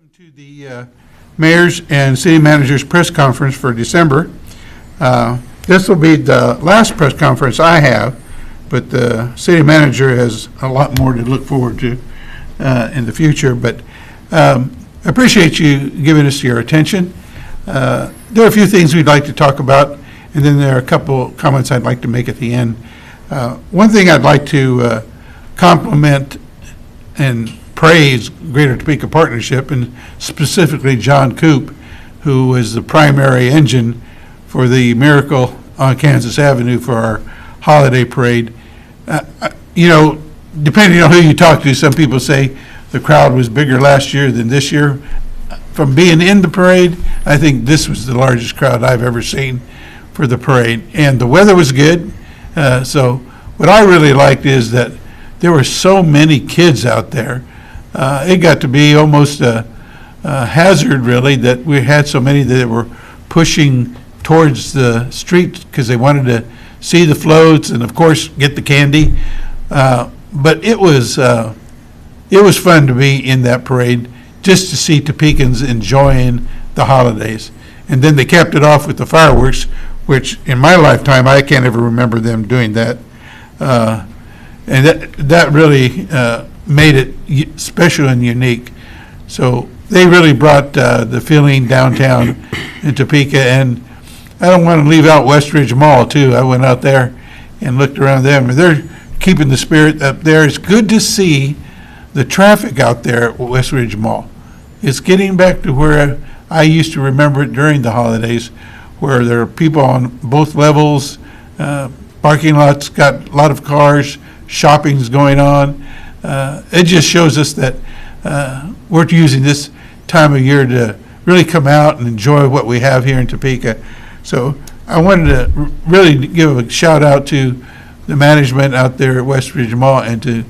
To the mayor's and city manager's press conference for December. This will be the last press conference I have, but the city manager has a lot more to look forward to in the future. But I appreciate you giving us your attention. There are a few things we'd like to talk about, and then there are a couple comments I'd like to make at the end. One thing I'd like to compliment and praise Greater Topeka Partnership, and specifically John Coop, who was the primary engine for the Miracle on Kansas Avenue for our holiday parade. Depending on who you talk to, some people say the crowd was bigger last year than this year. From being in the parade, I think this was the largest crowd I've ever seen for the parade. And the weather was good. So what I really liked is that there were so many kids out there. It got to be almost a hazard, really, that we had so many that were pushing towards the street because they wanted to see the floats and, of course, get the candy. But it was fun to be in that parade just to see Topekans enjoying the holidays. And then they capped it off with the fireworks, which in my lifetime I can't ever remember them doing that. And that really made it special and unique. So they really brought the feeling downtown in Topeka. And I don't want to leave out Westridge Mall, too. I went out there and looked around them. They're keeping the spirit up there. It's good to see the traffic out there at Westridge Mall. It's getting back to where I used to remember it during the holidays, where there are people on both levels. Parking lots got a lot of cars. Shopping's going on. It just shows us that we're using this time of year to really come out and enjoy what we have here in Topeka. So I wanted to really give a shout out to the management out there at Westridge Mall and to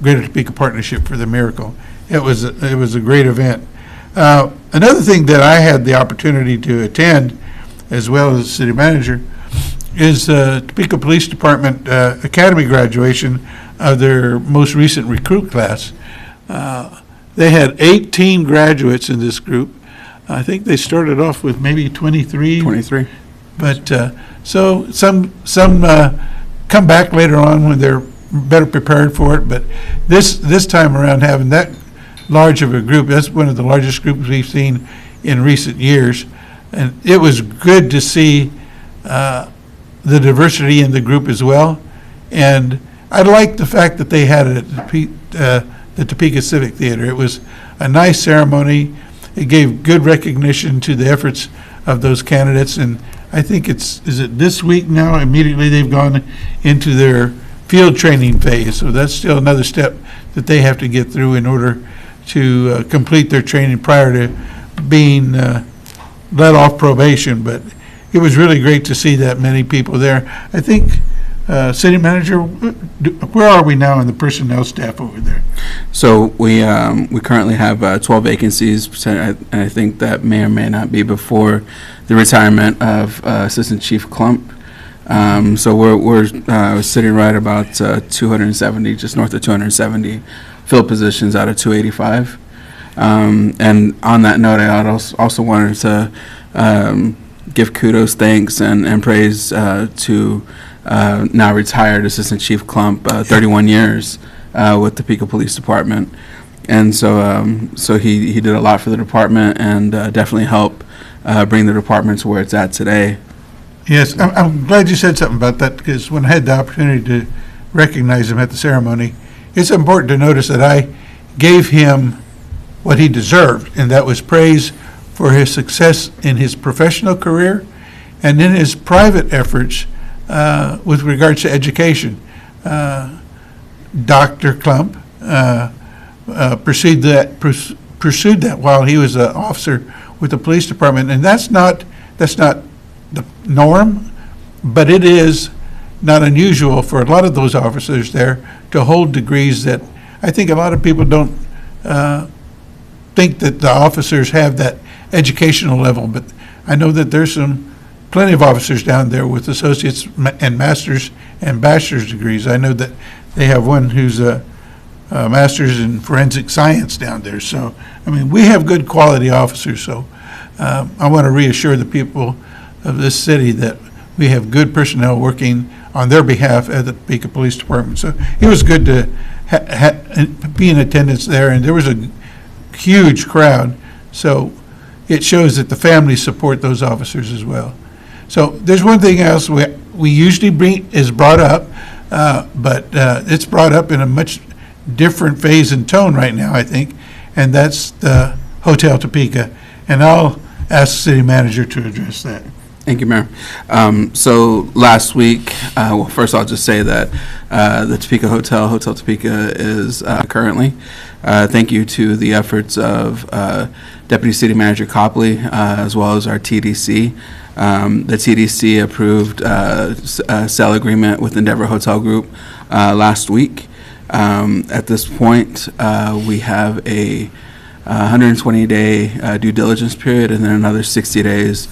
Greater Topeka Partnership for the Miracle. It was a great event. Another thing that I had the opportunity to attend, as well as city manager, is Topeka Police Department Academy graduation of their most recent recruit class. They had 18 graduates in this group. I think they started off with maybe 23. 23. But so some come back later on when they're better prepared for it. But this time around, having that large of a group, that's one of the largest groups we've seen in recent years. And it was good to see the diversity in the group as well. And I liked the fact that they had it at the Topeka Civic Theater. It was a nice ceremony. It gave good recognition to the efforts of those candidates. And I think is it this week now? Immediately they've gone into their field training phase. So that's still another step that they have to get through in order to complete their training prior to being let off probation. But it was really great to see that many people there. I think, city manager, where are we now in the personnel staff over there? So we currently have 12 vacancies, and I think that may or may not be before the retirement of Assistant Chief Klump. So we're sitting right about 270, just north of 270 field positions out of 285. And on that note, I also wanted to give kudos, thanks, and praise to now retired Assistant Chief Klump, 31 years with Topeka Police Department. And so he did a lot for the department and definitely helped bring the department to where it's at today. Yes, I'm glad you said something about that, because when I had the opportunity to recognize him at the ceremony, it's important to notice that I gave him what he deserved, and that was praise for his success in his professional career and in his private efforts with regards to education. Dr. Klump pursued that while he was an officer with the police department, and that's not the norm, but it is not unusual for a lot of those officers there to hold degrees that I think a lot of people don't think that the officers have that educational level. But I know that there's plenty of officers down there with associates and masters and bachelor's degrees. I know that they have one who's master's in forensic science down there. So, I mean, we have good quality officers, so I want to reassure the people of this city that we have good personnel working on their behalf at the Topeka Police Department. So it was good to be in attendance there, and there was a huge crowd. So it shows that the families support those officers as well. So there's one thing else we usually is brought up, but it's brought up in a much different phase and tone right now, I think, and that's the Hotel Topeka. And I'll ask the city manager to address that. Thank you, Mayor. So last week, well, first I'll just say that the Topeka Hotel Topeka, is currently, thank you to the efforts of Deputy City Manager Copley, as well as our TDC. The TDC approved a sale agreement with Endeavor Hotel Group last week. At this point, we have a 120-day due diligence period and then another 60 days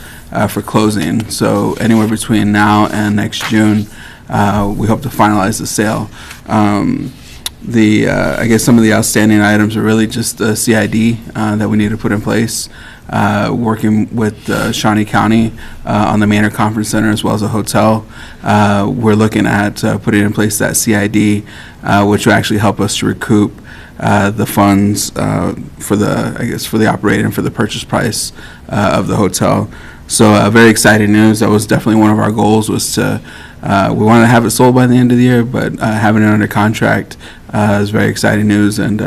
for closing. So anywhere between now and next June, we hope to finalize the sale. I guess some of the outstanding items are really just the CID that we need to put in place, working with Shawnee County on the Manor Conference Center as well as a hotel. We're looking at putting in place that CID, which will actually help us to recoup the funds for the operating and for the purchase price of the hotel. So very exciting news. That was definitely one of our goals, was to we wanted to have it sold by the end of the year, but having it under contract is very exciting news, and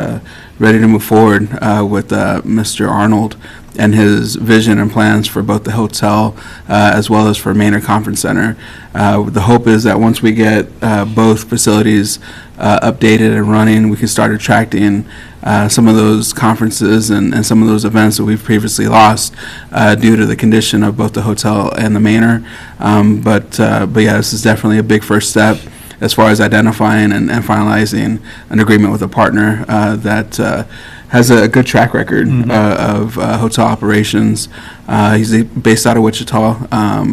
ready to move forward with Mr. Arnold and his vision and plans for both the hotel as well as for Manor Conference Center. The hope is that once we get both facilities updated and running, we can start attracting some of those conferences and some of those events that we've previously lost due to the condition of both the hotel and the Manor. But yeah, this is definitely a big first step as far as identifying and finalizing an agreement with a partner that has a good track record of hotel operations. He's based out of Wichita.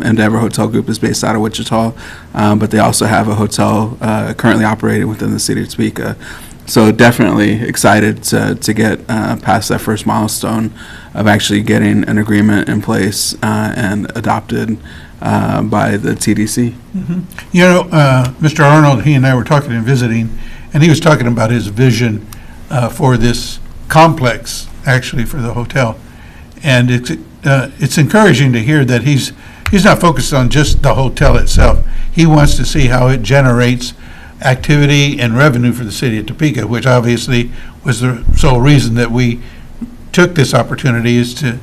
Endeavor Hotel Group is based out of Wichita, but they also have a hotel currently operating within the city of Topeka. So definitely excited to get past that first milestone of actually getting an agreement in place and adopted by the TDC. You know, Mr. Arnold, he and I were talking and visiting, and he was talking about his vision for this complex, actually, for the hotel. And it's encouraging to hear that he's not focused on just the hotel itself. He wants to see how it generates activity and revenue for the city of Topeka, which obviously was the sole reason that we took this opportunity, is to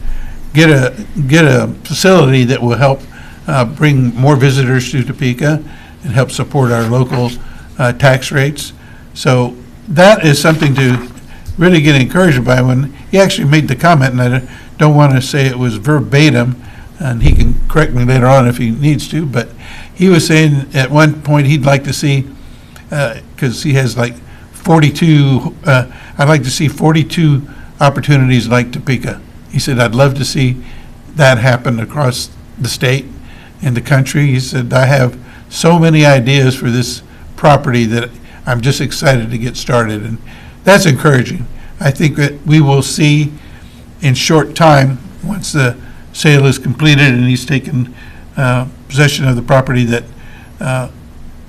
get a facility that will help bring more visitors to Topeka and help support our local tax rates. So that is something to really get encouraged by. When he actually made the comment, and I don't want to say it was verbatim, and he can correct me later on if he needs to, but he was saying at one point he'd like to see, because he has like 42, I'd like to see 42 opportunities like Topeka. He said, I'd love to see that happen across the state and the country. He said, I have so many ideas for this property that I'm just excited to get started. And that's encouraging. I think that we will see in short time, once the sale is completed and he's taken possession of the property, that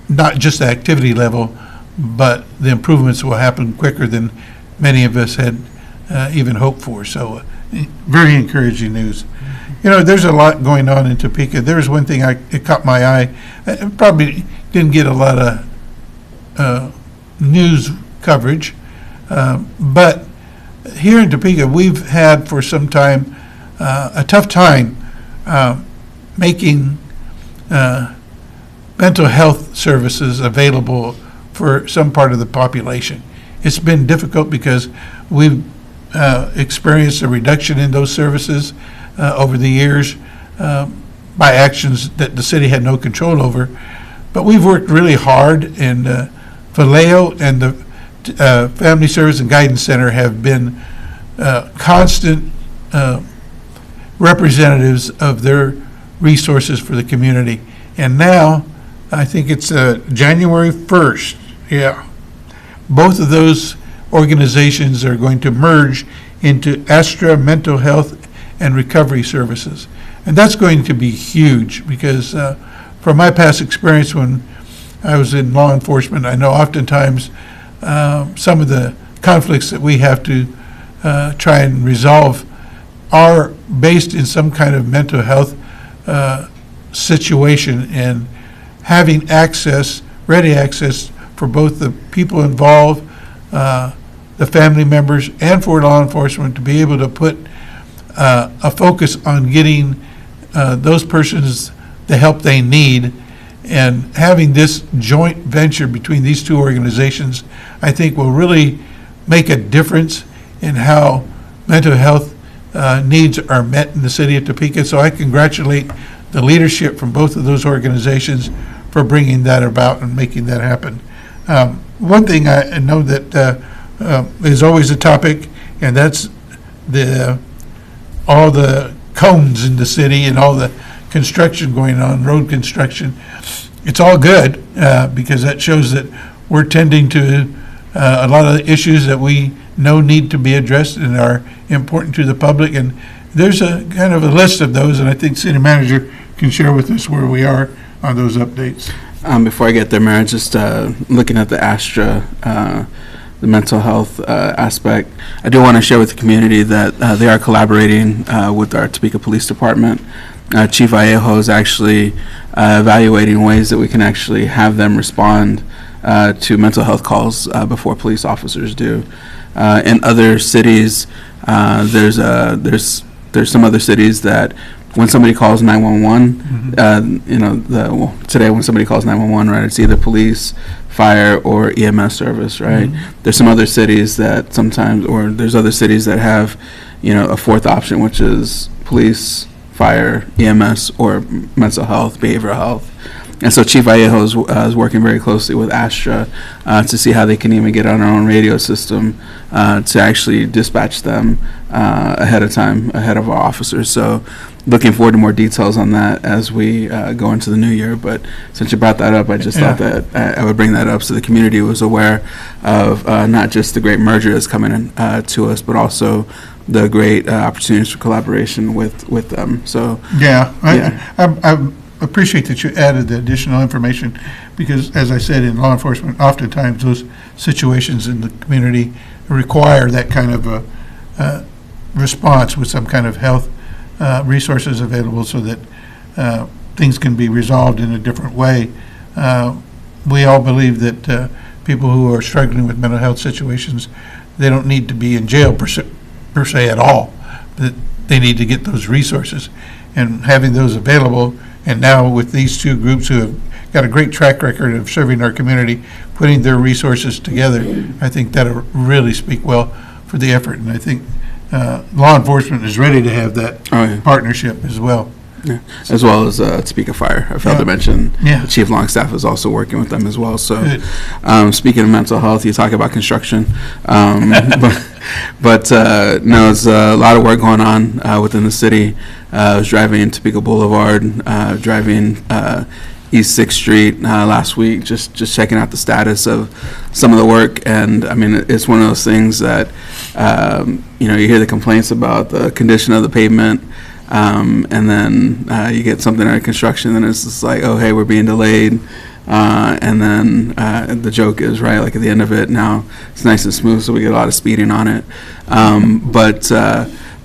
not just the activity level, but the improvements will happen quicker than many of us had even hoped for. So very encouraging news. You know, there's a lot going on in Topeka. There's one thing it caught my eye. It probably didn't get a lot of news coverage, but here in Topeka, we've had for some time a tough time making mental health services available for some part of the population. It's been difficult because we've experienced a reduction in those services over the years by actions that the city had no control over. But we've worked really hard, and Vallejo and the Family Service and Guidance Center have been constant representatives of their resources for the community. And now, I think it's January 1st, yeah, both of those organizations are going to merge into Astra Mental Health and Recovery Services. And that's going to be huge because from my past experience when I was in law enforcement, I know oftentimes some of the conflicts that we have to try and resolve are based in some kind of mental health situation, and having access, ready access for both the people involved, the family members, and for law enforcement to be able to put a focus on getting those persons the help they need. And having this joint venture between these two organizations, I think will really make a difference in how mental health needs are met in the city of Topeka. So I congratulate the leadership from both of those organizations for bringing that about and making that happen. One thing I know that is always a topic, and that's all the cones in the city and all the construction going on, road construction. It's all good because that shows that we're tending to a lot of the issues that we know need to be addressed and are important to the public. And there's a kind of a list of those, and I think City Manager can share with us where we are on those updates. Before I get there, Mayor, just looking at the Astra, the mental health aspect, I do want to share with the community that they are collaborating with our Topeka Police Department. Chief Vallejo is actually evaluating ways that we can actually have them respond to mental health calls before police officers do. In other cities, there's some other cities that when somebody calls 911, today when somebody calls 911, right, it's either police, fire, or EMS service, right? There's some other cities that sometimes, or there's other cities that have, a fourth option, which is police, fire, EMS, or mental health, behavioral health. And so Chief Vallejo is working very closely with Astra to see how they can even get on our own radio system to actually dispatch them ahead of time, ahead of our officers. So looking forward to more details on that as we go into the new year. But since you brought that up, I just thought that I would bring that up so the community was aware of not just the great merger that's coming in to us, but also the great opportunities for collaboration with them. So I appreciate that you added the additional information because, as I said, in law enforcement, oftentimes those situations in the community require that kind of a response with some kind of health resources available so that things can be resolved in a different way. We all believe that people who are struggling with mental health situations, they don't need to be in jail per se at all, that they need to get those resources, and having those available. And now with these two groups who have got a great track record of serving our community, putting their resources together, I think that'll really speak well for the effort. And I think law enforcement is ready to have that partnership as well. Yeah. As well as Topeka Fire. I failed to mention Chief Longstaff is also working with them as well. So speaking of mental health, you talk about construction. But no, there's a lot of work going on within the city. I was driving Topeka Boulevard, driving East 6th Street last week, just checking out the status of some of the work. And I mean, it's one of those things that, you hear the complaints about the condition of the pavement. And then you get something under construction, and it's just like, oh, hey, we're being delayed. And then the joke is, right, like at the end of it, now it's nice and smooth, so we get a lot of speeding on it.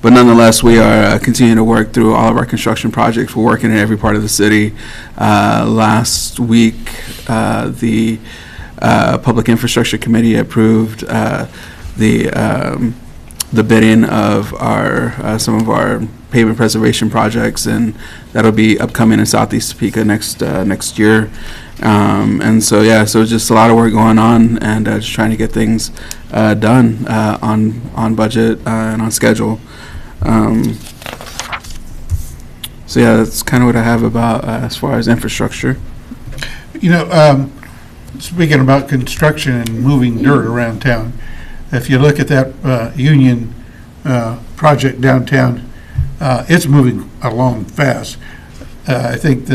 But nonetheless, we are continuing to work through all of our construction projects. We're working in every part of the city. Last week, the Public Infrastructure Committee approved the bidding of our some of our pavement preservation projects, and that'll be upcoming in Southeast Topeka next year. And so just a lot of work going on, and just trying to get things done on budget and on schedule. So that's kind of what I have about as far as infrastructure. Speaking about construction and moving dirt around town, if you look at that Union project downtown, it's moving along fast. I think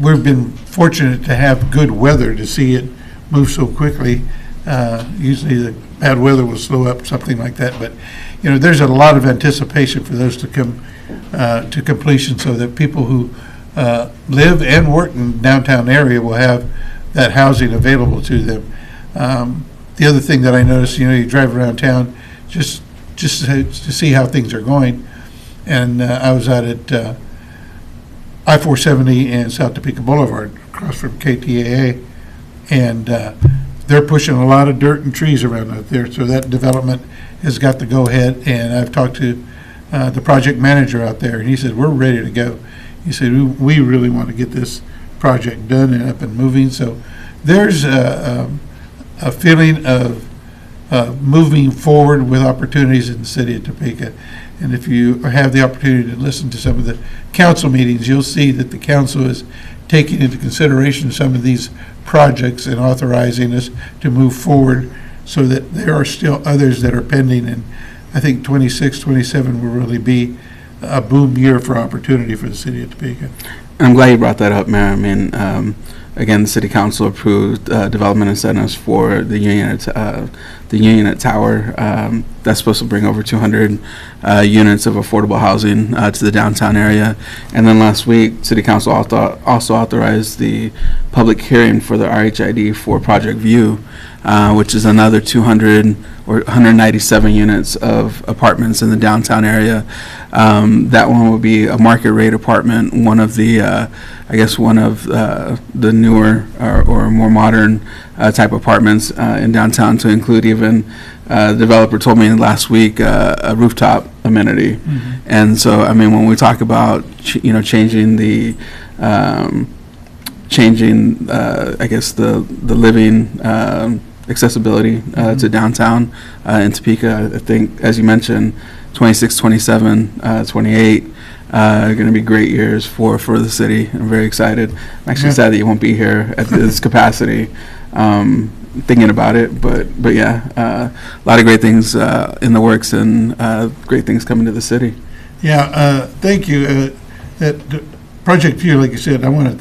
we've been fortunate to have good weather to see it move so quickly. Usually the bad weather will slow up something like that, but, there's a lot of anticipation for those to come to completion so that people who live and work in the downtown area will have that housing available to them. The other thing that I noticed, you drive around town just to see how things are going, and I was out at I-470 and South Topeka Boulevard, across from KTAA, and they're pushing a lot of dirt and trees around out there, so that development has got the go-ahead, and I've talked to the project manager out there, and he said, we're ready to go. He said, we really want to get this project done and up and moving, so there's a feeling of moving forward with opportunities in the city of Topeka. And if you have the opportunity to listen to some of the council meetings, you'll see that the council is taking into consideration some of these projects and authorizing us to move forward, so that there are still others that are pending. And I think 26, 27 will really be a boom year for opportunity for the city of Topeka. I'm glad you brought that up, Mayor. I mean, again, the city council approved development incentives for the Unionette Tower. That's supposed to bring over 200 units of affordable housing to the downtown area. And then last week, city council also authorized the public hearing for the RHID for Project View, which is another 200 or 197 units of apartments in the downtown area. That one will be a market rate apartment, one of the the newer or more modern type apartments in downtown, to include even, the developer told me last week, a rooftop amenity. Mm-hmm. And so, I mean, when we talk about, changing the, the living accessibility to downtown in Topeka, I think, as you mentioned, 26, 27, 28 are going to be great years for the city. I'm very excited. I'm actually sad that you won't be here at this capacity, thinking about it. But yeah, a lot of great things in the works, and great things coming to the city. Yeah, thank you. That Project View, like you said, I want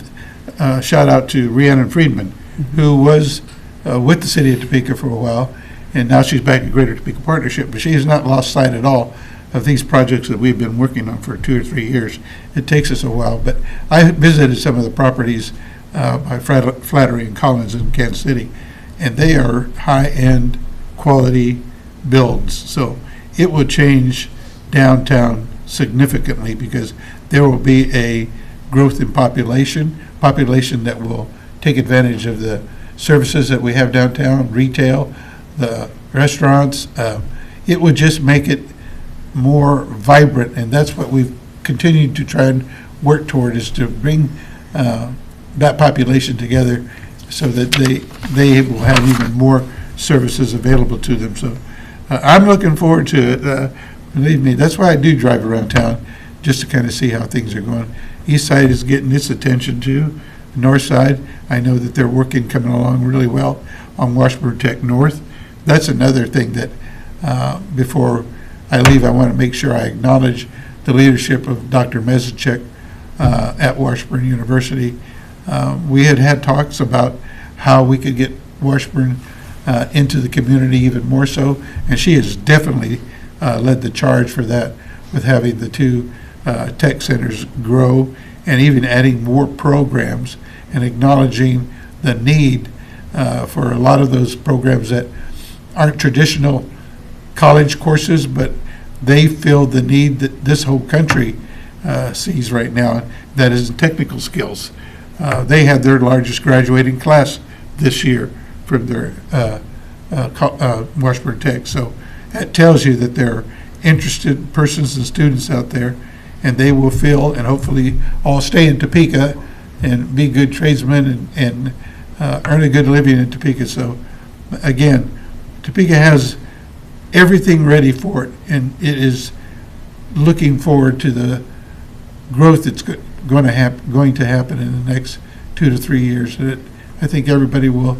to shout out to Rhiannon Friedman, who was with the city of Topeka for a while, and now she's back at Greater Topeka Partnership, but she has not lost sight at all of these projects that we've been working on for 2 or 3 years. It takes us a while, but I visited some of the properties by Flattery and Collins in Kansas City, and they are high-end quality builds. So it will change downtown significantly, because there will be a growth in population that will take advantage of the services that we have downtown, retail, the restaurants. It would just make it more vibrant, and that's what we've continued to try and work toward, is to bring that population together so that they will have even more services available to them. So I'm looking forward to it. Believe me, that's why I do drive around town, just to kind of see how things are going. East side is getting its attention too. North side, I know that they're coming along really well on Washburn Tech North. That's another thing that before I leave, I want to make sure I acknowledge the leadership of Dr. Mezicek at Washburn University. We had talks about how we could get Washburn into the community even more so, and she has definitely led the charge for that, with having the 2 tech centers grow, and even adding more programs, and acknowledging the need for a lot of those programs that aren't traditional college courses, but they fill the need that this whole country sees right now, that is technical skills. They had their largest graduating class this year from their Washburn Tech. So that tells you that there are interested persons and students out there, and they will fill, and hopefully all stay in Topeka and be good tradesmen and earn a good living in Topeka. So again, Topeka has everything ready for it, and it is looking forward to the growth that's going to happen in the next 2 to 3 years. I think everybody will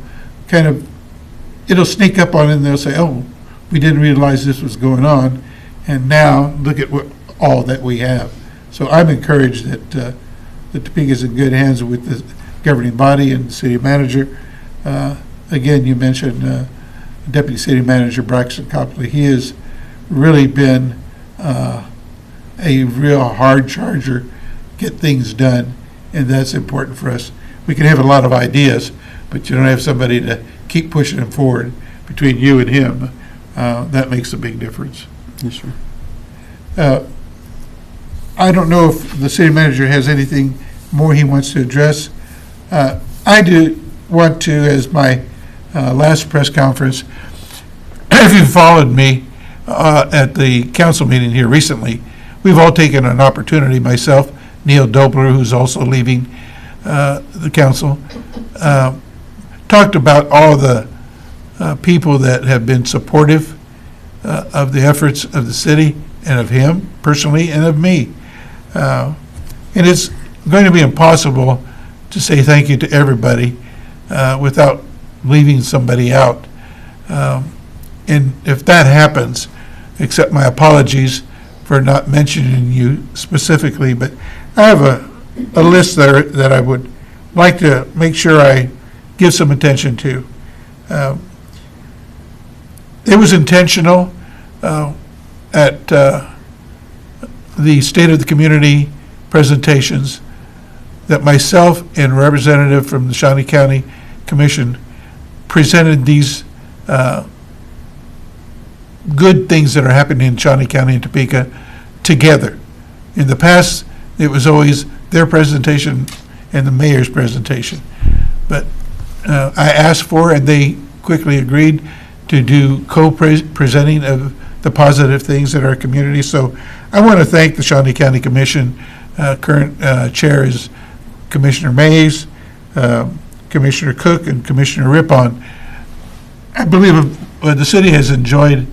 it'll sneak up on it, and they'll say, oh, we didn't realize this was going on, and now look at all that we have. So I'm encouraged that Topeka is in good hands with the governing body and the city manager. Again, you mentioned Deputy City Manager Braxton Copley. He has really been a real hard charger, get things done, and that's important for us. We can have a lot of ideas, but you don't have somebody to keep pushing them forward. Between you and him, that makes a big difference. Yes, sir. I don't know if the city manager has anything more he wants to address. I do want to, as my last press conference, if you followed me at the council meeting here recently, we've all taken an opportunity, myself, Neil Dobler, who's also leaving the council, talked about all the people that have been supportive of the efforts of the city and of him personally and of me. And it's going to be impossible to say thank you to everybody without leaving somebody out. And if that happens, accept my apologies for not mentioning you specifically, but I have a list there that I would like to make sure I give some attention to. It was intentional at the State of the Community presentations that myself and a representative from the Shawnee County Commission presented these good things that are happening in Shawnee County and Topeka together. In the past, it was always their presentation and the mayor's presentation. But I asked for, and they quickly agreed to do co-presenting of the positive things in our community. So I want to thank the Shawnee County Commission. Current chair is Commissioner Mays, Commissioner Cook, and Commissioner Rippon. I believe the city has enjoyed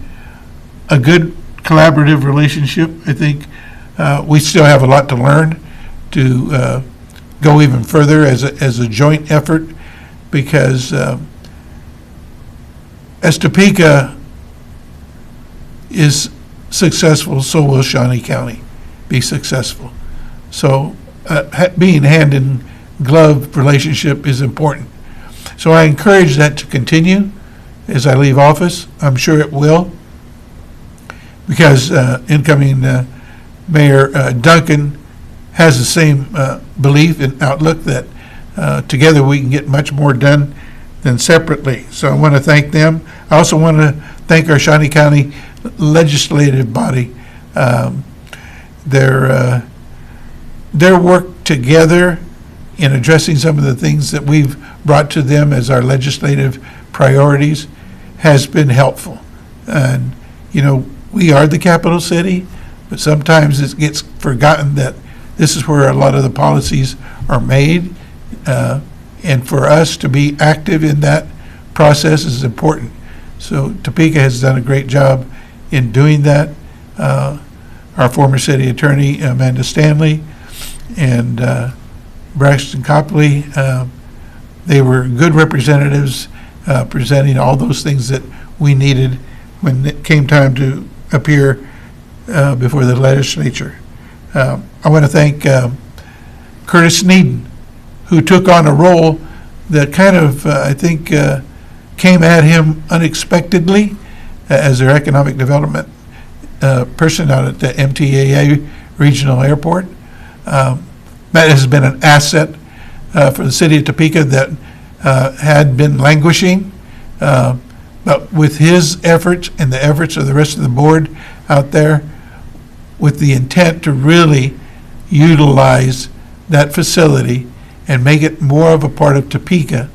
a good collaborative relationship. I think we still have a lot to learn to go even further as a joint effort, because as Topeka is successful, so will Shawnee County be successful. So being hand in glove relationship is important. So I encourage that to continue as I leave office. I'm sure it will, because incoming Mayor Duncan has the same belief and outlook that together we can get much more done than separately. So I want to thank them. I also want to thank our Shawnee County legislative body. Their work together in addressing some of the things that we've brought to them as our legislative priorities has been helpful. And, you know, we are the capital city, but sometimes it gets forgotten that this is where a lot of the policies are made. And for us to be active in that process is important. So Topeka has done a great job in doing that. Our former city attorney, Amanda Stanley, and Braxton Copley, they were good representatives presenting all those things that we needed when it came time to appear before the legislature. I want to thank Curtis Sneeden, who took on a role that kind of, I think, came at him unexpectedly as their economic development person out at the MTAA Regional Airport. That has been an asset for the city of Topeka that had been languishing. But with his efforts and the efforts of the rest of the board out there, with the intent to really utilize that facility and make it more of a part of Topeka,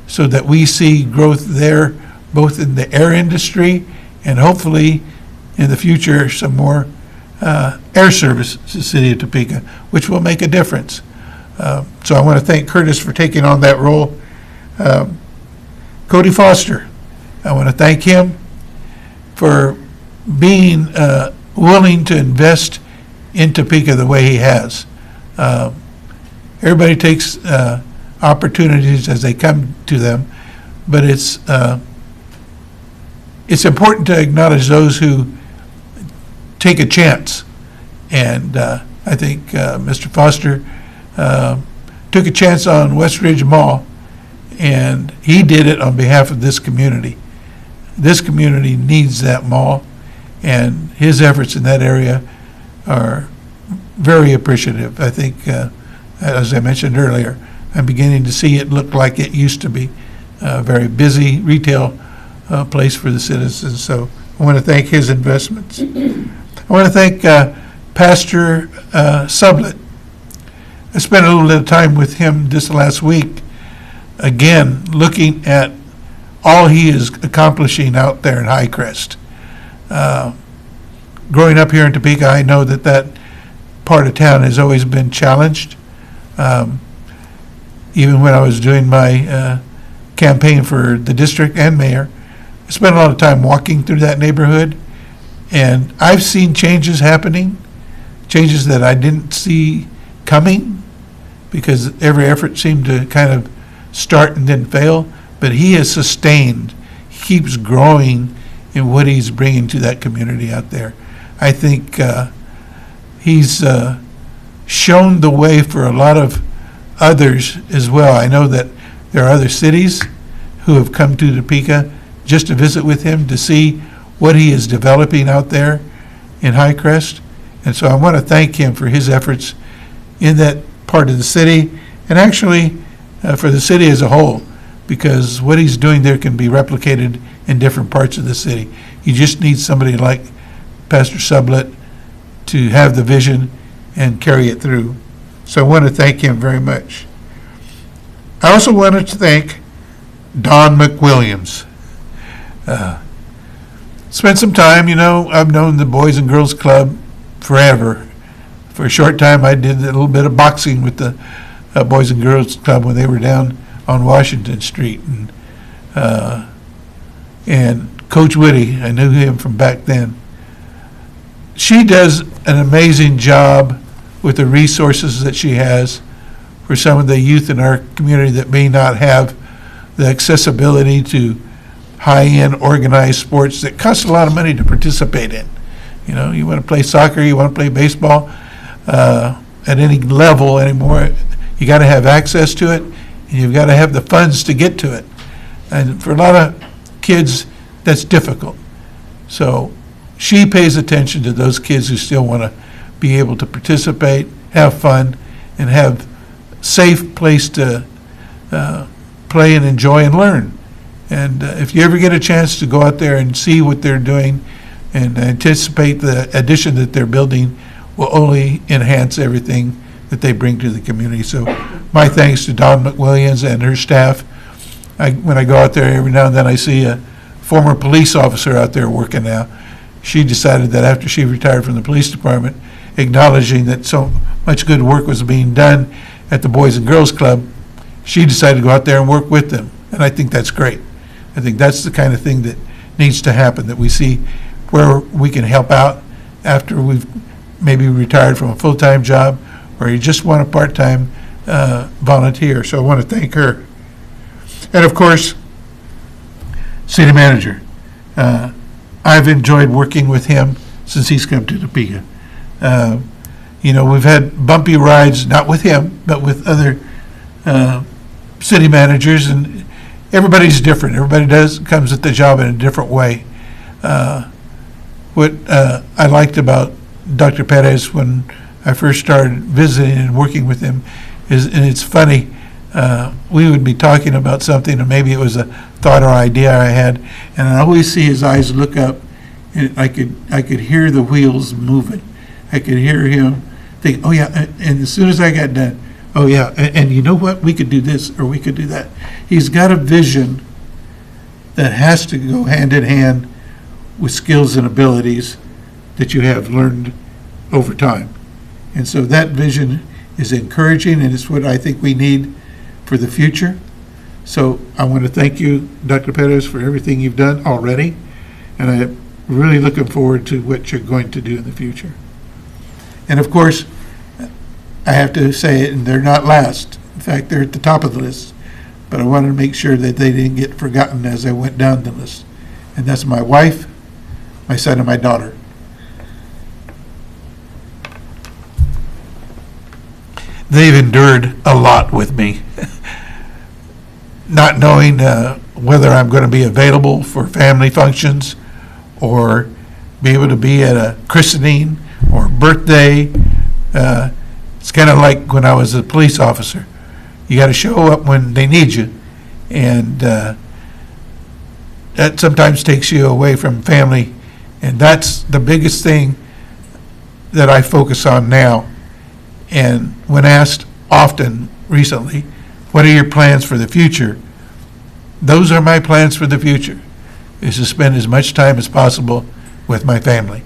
so that we see growth there, both in the air industry and hopefully in the future some more air service to the city of Topeka, which will make a difference. So I want to thank Curtis for taking on that role. Cody Foster, I want to thank him for being willing to invest in Topeka the way he has. Everybody takes opportunities as they come to them, but it's important to acknowledge those who take a chance. And I think Mr. Foster took a chance on West Ridge Mall, and he did it on behalf of this community. this community needs that mall, and his efforts in that area are very appreciative. I think, as I mentioned earlier, I'm beginning to see it look like it used to be, a very busy retail place for the citizens. So I want to thank his investments. I want to thank Pastor Sublett. I spent a little bit of time with him this last week, again, looking at all he is accomplishing out there in Highcrest. Growing up here in Topeka, I know that that part of town has always been challenged. Even when I was doing my campaign for the district and mayor, I spent a lot of time walking through that neighborhood, and I've seen changes happening, changes that I didn't see coming, because every effort seemed to kind of start and then fail. But he has sustained, he keeps growing in what he's bringing to that community out there. I think he's shown the way for a lot of others as well. I know that there are other cities who have come to Topeka just to visit with him, to see what he is developing out there in Highcrest. And so I want to thank him for his efforts in that part of the city, and actually for the city as a whole, because what he's doing there can be replicated in different parts of the city. You just need somebody like Pastor Sublett to have the vision and carry it through. So I want to thank him very much. I also wanted to thank Don McWilliams. Spent some time, I've known the Boys and Girls Club forever. For a short time, I did a little bit of boxing with the Boys and Girls Club when they were down on Washington Street. And Coach Woody, I knew him from back then. She does an amazing job with the resources that she has for some of the youth in our community that may not have the accessibility to high-end organized sports that cost a lot of money to participate in. You want to play soccer, you want to play baseball at any level anymore, you got to have access to it, and you've got to have the funds to get to it. And for a lot of kids, that's difficult. So she pays attention to those kids who still want to be able to participate, have fun, and have a safe place to play and enjoy and learn. And if you ever get a chance to go out there and see what they're doing and anticipate the addition that they're building, will only enhance everything that they bring to the community. So my thanks to Dawn McWilliams and her staff. When I go out there, every now and then I see a former police officer out there working now. She decided that after she retired from the police department, acknowledging that so much good work was being done at the Boys and Girls Club, she decided to go out there and work with them. And I think that's great. I think that's the kind of thing that needs to happen, that we see where we can help out after we've maybe retired from a full-time job, or you just want a part-time volunteer. So I want to thank her. And of course, City Manager. I've enjoyed working with him since he's come to Topeka. We've had bumpy rides, not with him, but with other city managers, and everybody's different. Everybody comes at the job in a different way. What I liked about Dr. Perez when I first started visiting and working with him is, and it's funny, we would be talking about something, and maybe it was a thought or idea I had, and I always see his eyes look up, and I could hear the wheels moving. I could hear him think, oh yeah, and as soon as I got done, oh yeah, and you know what, we could do this or we could do that. He's got a vision that has to go hand in hand with skills and abilities that you have learned over time. And so that vision is encouraging, and it's what I think we need for the future. So I want to thank you, Dr. Perez, for everything you've done already, and I'm really looking forward to what you're going to do in the future. And of course, I have to say it, and they're not last. In fact, they're at the top of the list. But I wanted to make sure that they didn't get forgotten as I went down the list. And that's my wife, my son, and my daughter. They've endured a lot with me. Not knowing whether I'm going to be available for family functions or be able to be at a christening or birthday. It's kind of like when I was a police officer. You got to show up when they need you. And that sometimes takes you away from family. And that's the biggest thing that I focus on now. And when asked often recently, what are your plans for the future? Those are my plans for the future, is to spend as much time as possible with my family.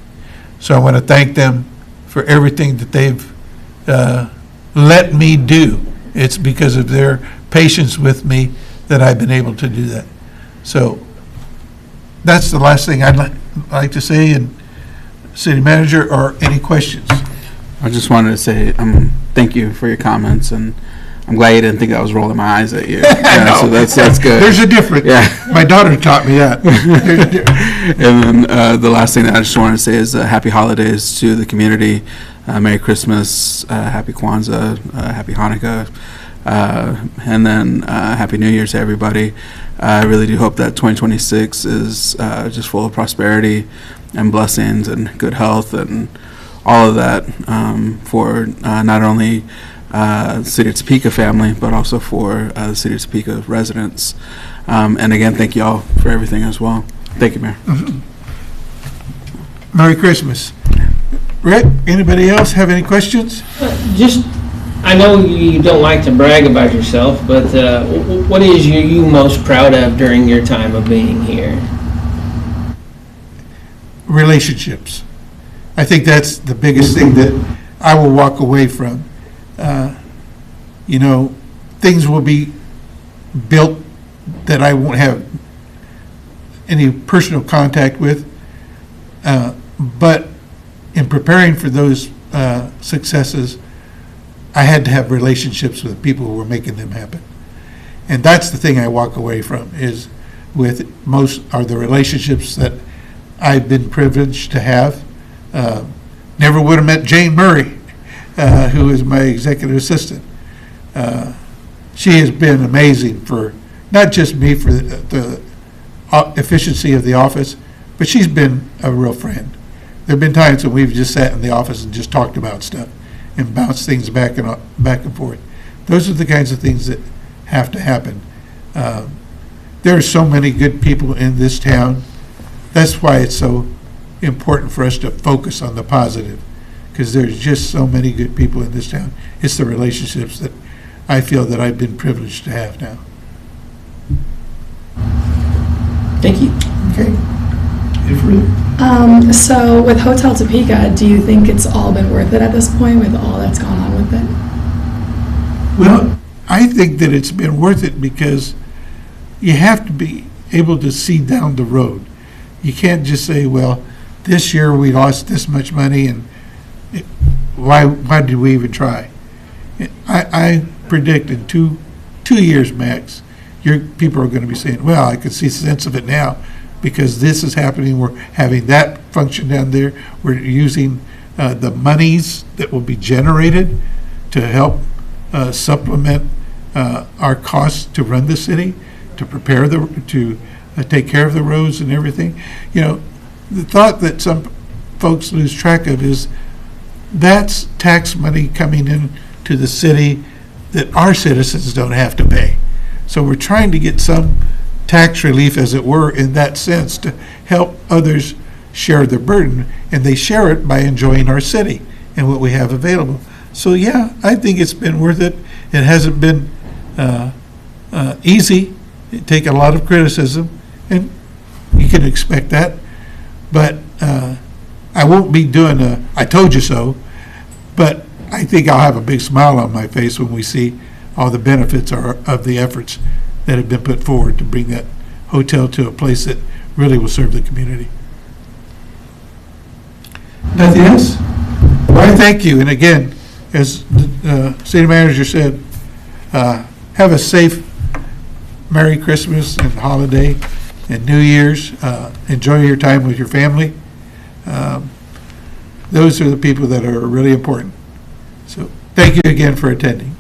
So I want to thank them for everything that they've let me do. It's because of their patience with me that I've been able to do that. So that's the last thing I'd like to say. And City Manager, or any questions? I just wanted to say thank you for your comments, and I'm glad you didn't think I was rolling my eyes at you. Yeah, so that's good. There's a difference. Yeah. My daughter taught me that. And then the last thing that I just wanted to say is happy holidays to the community. Merry Christmas, Happy Kwanzaa, Happy Hanukkah, and then Happy New Year to everybody. I really do hope that 2026 is just full of prosperity and blessings and good health and all of that for not only City of Topeka family, but also for the City of Topeka residents. And again, thank you all for everything as well. Thank you, Mayor. Merry Christmas. Rick, anybody else have any questions? I know you don't like to brag about yourself, but what is you most proud of during your time of being here? Relationships. I think that's the biggest thing that I will walk away from. Things will be built that I won't have any personal contact with, but in preparing for those successes, I had to have relationships with people who were making them happen. And that's the thing I walk away from, is with most are the relationships that I've been privileged to have. Never would have met Jane Murray, who is my executive assistant. She has been amazing for not just me for the efficiency of the office, but she's been a real friend. There have been times when we've just sat in the office and just talked about stuff and bounced things back and forth. Those are the kinds of things that have to happen. There are so many good people in this town. That's why it's so important for us to focus on the positive, because there's just so many good people in this town. It's the relationships that I feel that I've been privileged to have now. Thank you. Okay. So with Hotel Topeka, do you think it's all been worth it at this point with all that's gone on with it? Well, I think that it's been worth it because you have to be able to see down the road. You can't just say, well, this year we lost this much money and why did we even try? I predict in two years max, your people are going to be saying, well, I can see the sense of it now because this is happening. We're having that function down there. We're using the monies that will be generated to help supplement our costs to run the city, to prepare to take care of the roads and everything. The thought that some folks lose track of is that's tax money coming in to the city that our citizens don't have to pay. So we're trying to get some tax relief, as it were, in that sense, to help others share their burden, and they share it by enjoying our city and what we have available. So yeah, I think it's been worth it. It hasn't been easy. It take a lot of criticism, and you can expect that. But I won't be doing I told you so, but I think I'll have a big smile on my face when we see all the benefits of the efforts that have been put forward to bring that hotel to a place that really will serve the community. Nothing else? Well, I thank you. And again, as the city manager said, have a safe Merry Christmas and holiday and New Year's. Enjoy your time with your family. Those are the people that are really important. So thank you again for attending.